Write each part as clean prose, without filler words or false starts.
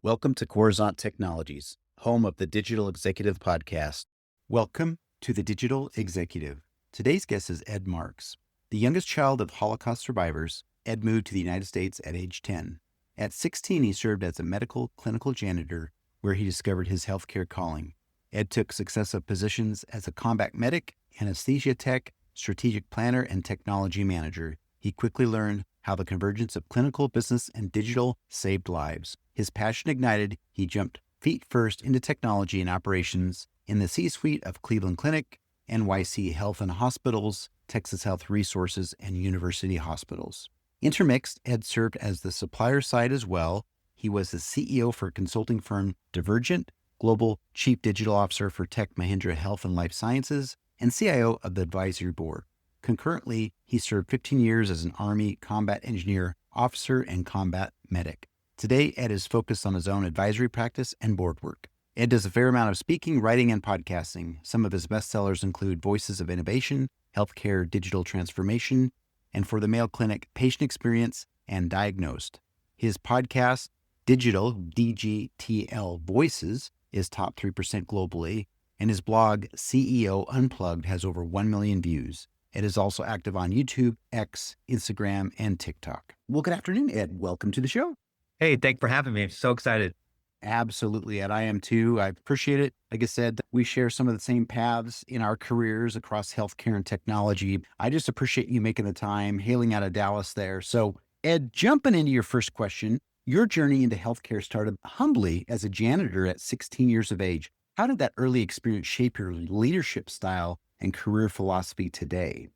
Welcome to Coruzant Technologies, home of the Digital Executive Podcast. Welcome to the Digital Executive. Today's guest is Ed Marx. The youngest child of Holocaust survivors, Ed moved to the United States at age 10. At 16, he served as a medical clinical janitor where he discovered his healthcare calling. Ed took successive positions as a combat medic, anesthesia tech, strategic planner, and technology manager. He quickly learned how the convergence of clinical, business, and digital saved lives. His passion ignited, he jumped feet first into technology and operations in the C-suite of Cleveland Clinic, NYC Health and Hospitals, Texas Health Resources, and University Hospitals. Intermixed, Ed served as the supplier side as well. He was the CEO for consulting firm Divergent, Global Chief Digital Officer for Tech Mahindra Health and Life Sciences, and CIO of the advisory board. Concurrently, he served 15 years as an Army combat engineer, officer, and combat medic. Today, Ed is focused on his own advisory practice and board work. Ed does a fair amount of speaking, writing, and podcasting. Some of his bestsellers include Voices of Innovation, Healthcare Digital Transformation, and for the Mayo Clinic, Patient Experience and Diagnosed. His podcast, Digital, DGTL Voices, is top 3% globally, and his blog, CEO Unplugged, has over 1 million views. Ed is also active on YouTube, X, Instagram, and TikTok. Well, good afternoon, Ed. Welcome to the show. Hey, thanks for having me. I'm so excited. Absolutely, Ed. I am too. I appreciate it. Like I said, we share some of the same paths in our careers across healthcare and technology. I just appreciate you making the time, hailing out of Dallas there. So, Ed, jumping into your first question, your journey into healthcare started humbly as a janitor at 16 years of age. How did that early experience shape your leadership style and career philosophy today?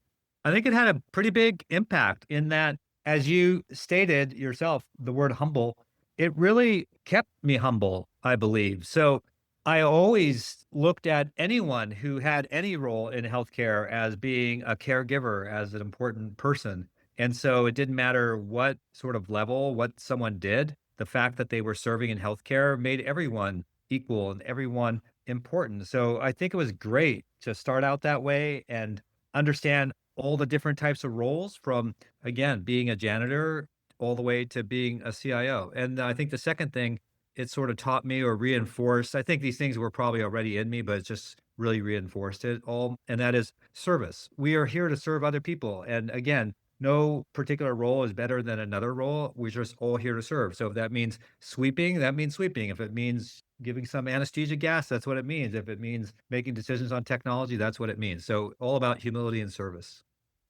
I think it had a pretty big impact in that, as you stated yourself, the word humble, it really kept me humble, I believe. So I always looked at anyone who had any role in healthcare as being a caregiver, as an important person. And so it didn't matter what sort of level, what someone did, the fact that they were serving in healthcare made everyone equal and everyone important. So I think it was great to start out that way and understand all the different types of roles from, again, being a janitor all the way to being a CIO. And I think the second thing it sort of taught me or reinforced, I think these things were probably already in me, but it just really reinforced it all. And that is service. We are here to serve other people. And again, no particular role is better than another role. We're just all here to serve. So if that means sweeping, that means sweeping. If it means giving some anesthesia gas, that's what it means. If it means making decisions on technology, that's what it means. So all about humility and service.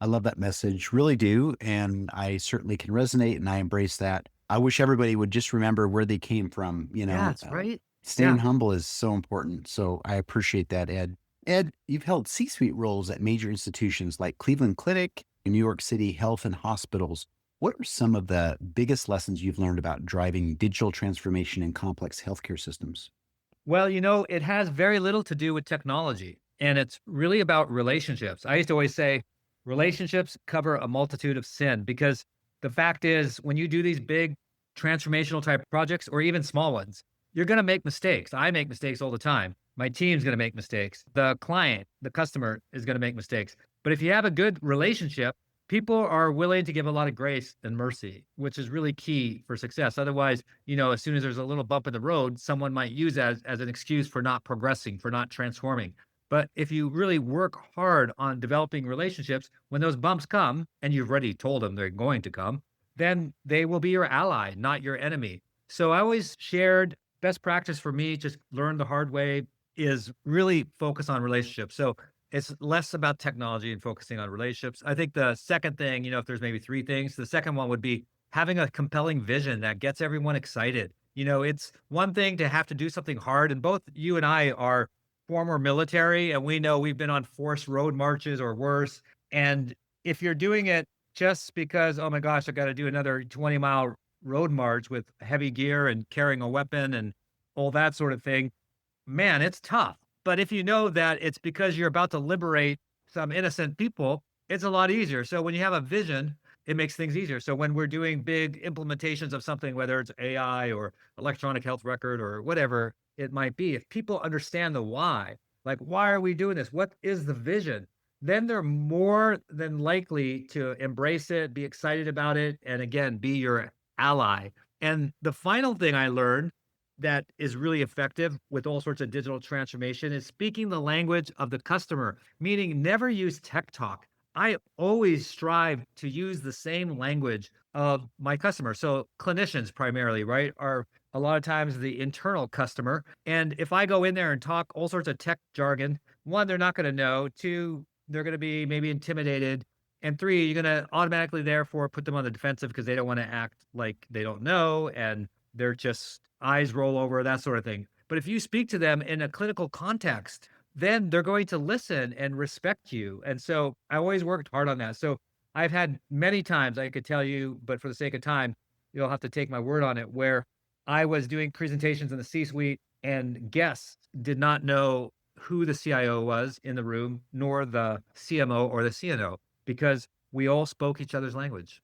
I love that message, really do. And I certainly can resonate and I embrace that. I wish everybody would just remember where they came from. Yes, right. Staying humble is so important. So I appreciate that, Ed. Ed, you've held C-suite roles at major institutions like Cleveland Clinic, New York City Health and Hospitals. What are some of the biggest lessons you've learned about driving digital transformation in complex healthcare systems? Well, it has very little to do with technology, and it's really about relationships. I used to always say relationships cover a multitude of sin because the fact is, when you do these big transformational type projects or even small ones, you're going to make mistakes. I make mistakes all the time. My team's going to make mistakes. The client, the customer is going to make mistakes. But if you have a good relationship, people are willing to give a lot of grace and mercy, which is really key for success. Otherwise, as soon as there's a little bump in the road, someone might use that as an excuse for not progressing, for not transforming. But if you really work hard on developing relationships, when those bumps come, and you've already told them they're going to come, then they will be your ally, not your enemy. So I always shared best practice for me, just learn the hard way, is really focus on relationships. So it's less about technology and focusing on relationships. I think the second thing, if there's maybe three things, the second one would be having a compelling vision that gets everyone excited. It's one thing to have to do something hard, and both you and I are former military, and we know we've been on forced road marches or worse. And if you're doing it just because, oh my gosh, I got to do another 20-mile road march with heavy gear and carrying a weapon and all that sort of thing, man, it's tough. But if you know that it's because you're about to liberate some innocent people, it's a lot easier. So when you have a vision, it makes things easier. So when we're doing big implementations of something, whether it's AI or electronic health record or whatever it might be, if people understand the why, like, why are we doing this? What is the vision? Then they're more than likely to embrace it, be excited about it, and again, be your ally. And the final thing I learned that is really effective with all sorts of digital transformation is speaking the language of the customer, meaning never use tech talk. I always strive to use the same language of my customer. So clinicians primarily, right, are a lot of times the internal customer. And if I go in there and talk all sorts of tech jargon, one, they're not going to know. Two, they're going to be maybe intimidated. And three, you're going to automatically, therefore, put them on the defensive because they don't want to act like they don't know and they're just eyes roll over, that sort of thing. But if you speak to them in a clinical context, then they're going to listen and respect you. And so I always worked hard on that. So I've had many times I could tell you, but for the sake of time, you'll have to take my word on it, where I was doing presentations in the C-suite and guests did not know who the CIO was in the room, nor the CMO or the CNO, because we all spoke each other's language.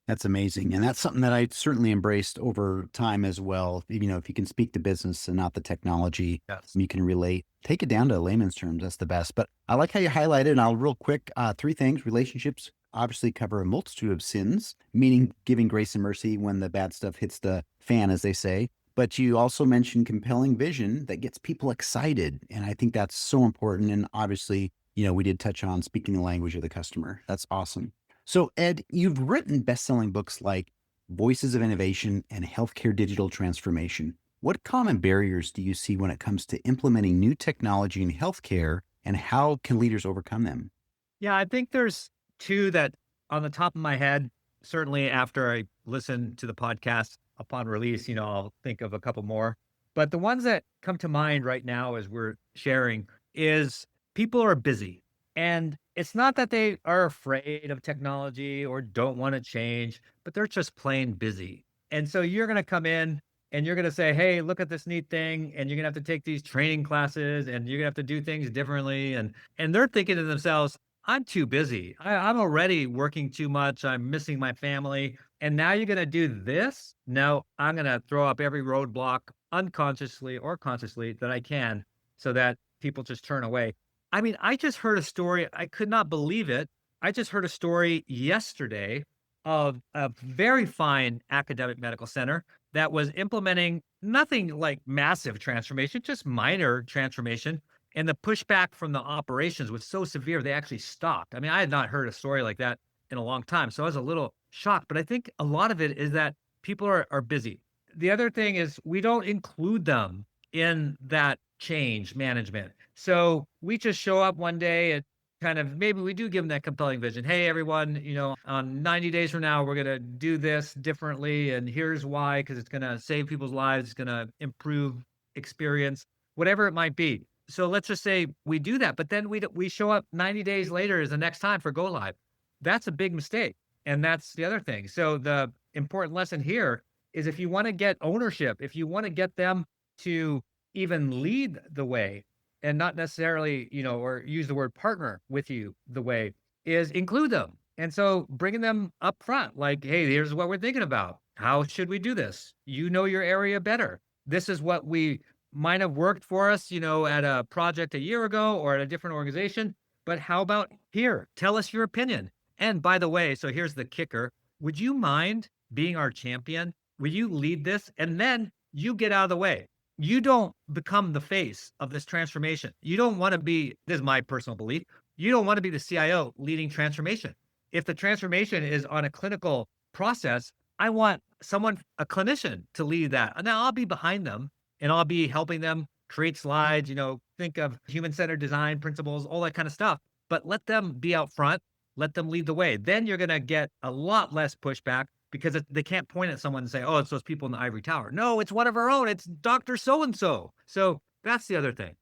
That's amazing. And that's something that I certainly embraced over time as well. If you can speak to business and not the technology, Yes. you can relate. Take it down to layman's terms. That's the best. But I like how you highlighted, and I'll real quick, three things. Relationships obviously cover a multitude of sins, meaning giving grace and mercy when the bad stuff hits the fan, as they say. But you also mentioned compelling vision that gets people excited. And I think that's so important. And obviously, we did touch on speaking the language of the customer. That's awesome. So, Ed, you've written best-selling books like Voices of Innovation and Healthcare Digital Transformation. What common barriers do you see when it comes to implementing new technology in healthcare, and how can leaders overcome them? Yeah, I think there's two that on the top of my head, certainly after I listen to the podcast upon release, I'll think of a couple more. But the ones that come to mind right now as we're sharing is people are busy. And it's not that they are afraid of technology or don't want to change, but they're just plain busy. And so you're going to come in and you're going to say, "Hey, look at this neat thing." And you're going to have to take these training classes and you're going to have to do things differently. And they're thinking to themselves, I'm too busy. I'm already working too much. I'm missing my family. And now you're going to do this? No, I'm going to throw up every roadblock unconsciously or consciously that I can so that people just turn away. I mean, I just heard a story. I could not believe it. I just heard a story yesterday of a very fine academic medical center that was implementing nothing like massive transformation, just minor transformation. And the pushback from the operations was so severe, they actually stopped. I mean, I had not heard a story like that in a long time. So I was a little shocked. But I think a lot of it is that people are busy. The other thing is we don't include them in that change management. So we just show up one day and kind of maybe we do give them that compelling vision. Hey, everyone, on 90 days from now, we're going to do this differently. And here's why, because it's going to save people's lives, it's going to improve experience, whatever it might be. So let's just say we do that, but then we show up 90 days later is the next time for go live. That's a big mistake. And that's the other thing. So the important lesson here is if you want to get ownership, if you want to get them to even lead the way and not necessarily, or use the word partner with you the way, is include them. And so bringing them up front, like, hey, here's what we're thinking about. How should we do this? You know your area better. This is what we might have worked for us, at a project a year ago or at a different organization. But how about here? Tell us your opinion. And by the way, so here's the kicker. Would you mind being our champion? Will you lead this? And then you get out of the way. You don't become the face of this transformation. You don't want to be, this is my personal belief, you don't want to be the CIO leading transformation. If the transformation is on a clinical process, I want someone, a clinician, to lead that. Now I'll be behind them and I'll be helping them create slides, think of human-centered design principles, all that kind of stuff. But let them be out front, let them lead the way. Then you're going to get a lot less pushback because they can't point at someone and say, "Oh, it's those people in the ivory tower." No, it's one of our own. It's Dr. So-and-so. So that's the other thing.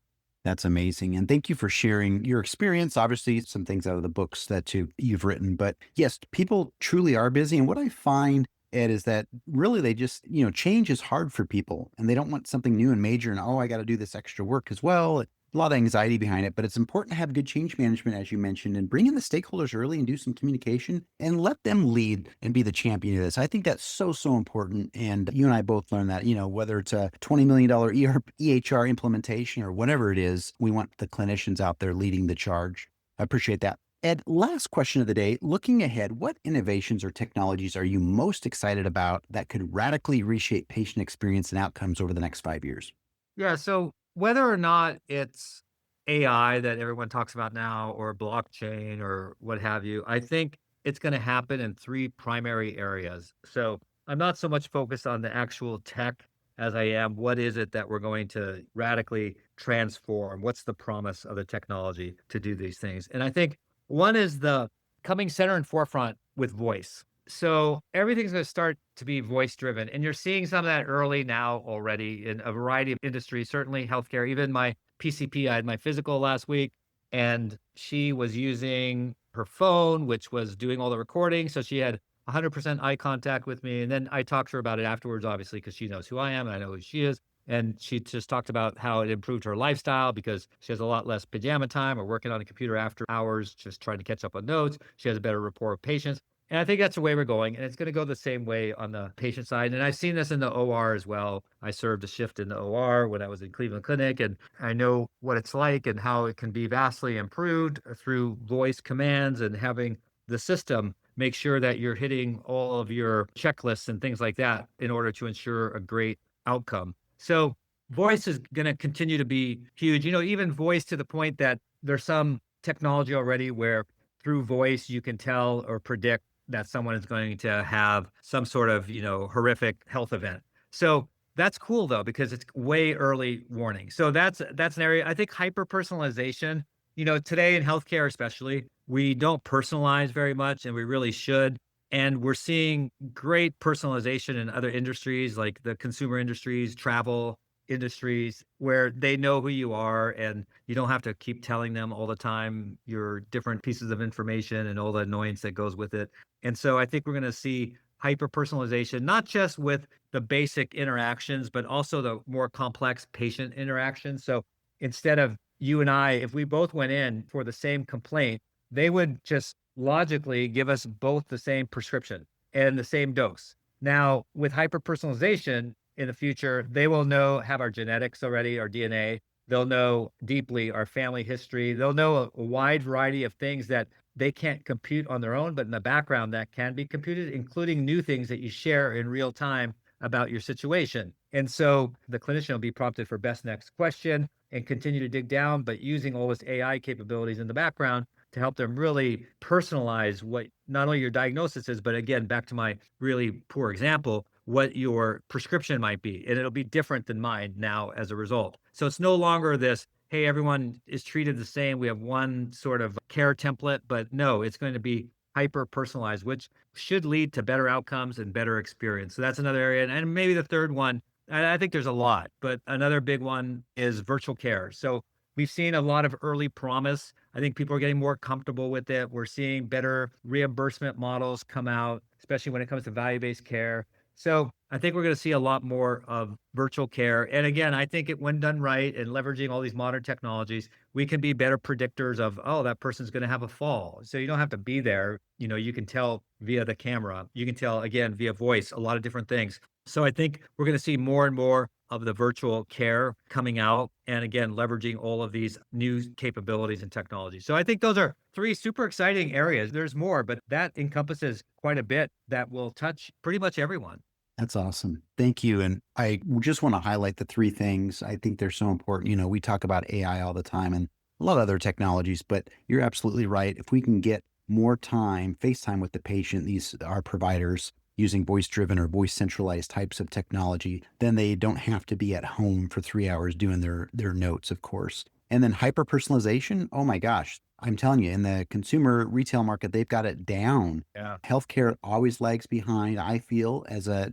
That's amazing. And thank you for sharing your experience. Obviously, some things out of the books that you've written. But yes, people truly are busy. And what I find, Ed, is that really they just, change is hard for people and they don't want something new and major. And, oh, I got to do this extra work as well. A lot of anxiety behind it, but it's important to have good change management, as you mentioned, and bring in the stakeholders early and do some communication and let them lead and be the champion of this. I think that's so, so important. And you and I both learned that, whether it's a $20 million EHR implementation or whatever it is, we want the clinicians out there leading the charge. I appreciate that. Ed, last question of the day. Looking ahead, what innovations or technologies are you most excited about that could radically reshape patient experience and outcomes over the next 5 years? Yeah, so whether or not it's AI that everyone talks about now or blockchain or what have you, I think it's going to happen in three primary areas. So I'm not so much focused on the actual tech as I am what is it that we're going to radically transform? What's the promise of the technology to do these things? And I think one is the coming center and forefront with voice. So everything's going to start to be voice driven. And you're seeing some of that early now already in a variety of industries, certainly healthcare. Even my PCP, I had my physical last week, and she was using her phone, which was doing all the recording. So she had 100% eye contact with me. And then I talked to her about it afterwards, obviously, because she knows who I am and I know who she is. And she just talked about how it improved her lifestyle because she has a lot less pajama time or working on a computer after hours, just trying to catch up on notes. She has a better rapport with patients. And I think that's the way we're going, and it's gonna go the same way on the patient side, and I've seen this in the OR as well. I served a shift in the OR when I was in Cleveland Clinic, and I know what it's like and how it can be vastly improved through voice commands and having the system make sure that you're hitting all of your checklists and things like that in order to ensure a great outcome. So, voice is gonna continue to be huge, even voice to the point that there's some technology already where through voice you can tell or predict that someone is going to have some sort of, horrific health event. So that's cool though, because it's way early warning. So that's an area I think hyper personalization, today in healthcare, especially, we don't personalize very much and we really should. And we're seeing great personalization in other industries like the consumer industries, travel industries, where they know who you are and you don't have to keep telling them all the time your different pieces of information and all the annoyance that goes with it. And so I think we're going to see hyper personalization, not just with the basic interactions, but also the more complex patient interactions. So instead of you and I, if we both went in for the same complaint, they would just logically give us both the same prescription and the same dose. Now, with hyper personalization in the future, they will have our genetics already, our DNA. They'll know deeply our family history. They'll know a wide variety of things that they can't compute on their own, but in the background that can be computed, including new things that you share in real time about your situation. And so the clinician will be prompted for best next question and continue to dig down, but using all this AI capabilities in the background to help them really personalize what not only your diagnosis is, but again, back to my really poor example, what your prescription might be. And it'll be different than mine now as a result. So it's no longer this, hey, everyone is treated the same. We have one sort of care template, but no, it's going to be hyper personalized, which should lead to better outcomes and better experience. So that's another area. And maybe the third one, I think there's a lot, but another big one is virtual care. So we've seen a lot of early promise. I think people are getting more comfortable with it. We're seeing better reimbursement models come out, especially when it comes to value-based care. So I think we're going to see a lot more of virtual care. And again, I think when done right and leveraging all these modern technologies, we can be better predictors of, oh, that person's going to have a fall. So you don't have to be there. You can tell via the camera. You can tell, again, via voice, a lot of different things. So I think we're going to see more and more of the virtual care coming out. And again, leveraging all of these new capabilities and technologies. So I think those are three super exciting areas. There's more, but that encompasses quite a bit that will touch pretty much everyone. That's awesome. Thank you. And I just want to highlight the three things. I think they're so important. We talk about AI all the time and a lot of other technologies, but you're absolutely right. If we can get more time, face time with the patient, these are providers using voice driven or voice centralized types of technology, then they don't have to be at home for 3 hours doing their notes, of course. And then hyper personalization. Oh my gosh. I'm telling you, in the consumer retail market, they've got it down. Yeah. Healthcare always lags behind, I feel, as a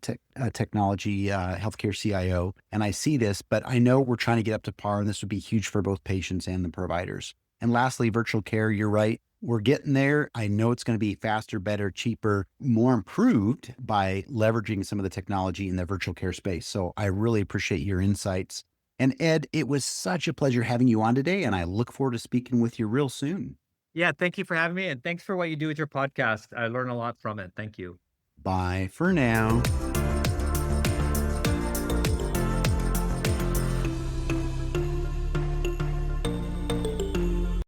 technology healthcare CIO. And I see this, but I know we're trying to get up to par, and this would be huge for both patients and the providers. And lastly, virtual care, you're right. We're getting there. I know it's going to be faster, better, cheaper, more improved by leveraging some of the technology in the virtual care space. So I really appreciate your insights. And Ed, it was such a pleasure having you on today, and I look forward to speaking with you real soon. Yeah. Thank you for having me. And thanks for what you do with your podcast. I learn a lot from it. Thank you. Bye for now.